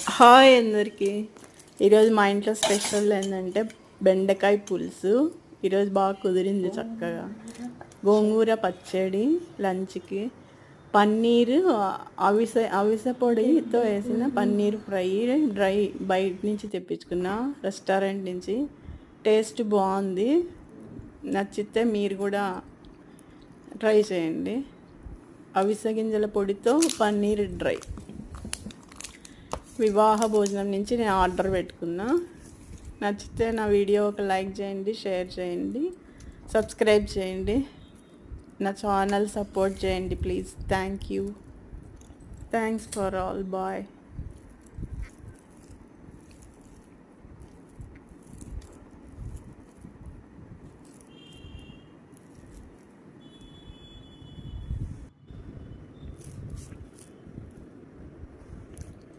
Hi అందరికీ. ఈరోజు మా ఇంట్లో స్పెషల్ ఏంటంటే బెండకాయ పులుసు. ఈరోజు బాగా కుదిరింది చక్కగా. గోంగూర పచ్చడి లంచ్కి. పన్నీరు అవిసె పొడితో వేసిన పన్నీర్ ఫ్రై డ్రై బయట నుంచి తెప్పించుకున్నా రెస్టారెంట్ నుంచి. టేస్ట్ బాగుంది. నచ్చితే మీరు కూడా ట్రై చేయండి. అవిసె గింజల పొడితో పన్నీర్ డ్రై. వివాహ భోజనం నుంచి నేను ఆర్డర్ పెట్టుకున్నా. నచ్చితే నా వీడియో ఒక లైక్ చేయండి, షేర్ చేయండి, సబ్స్క్రైబ్ చేయండి. నా ఛానల్ సపోర్ట్ చేయండి please. Thanks for all. Bye.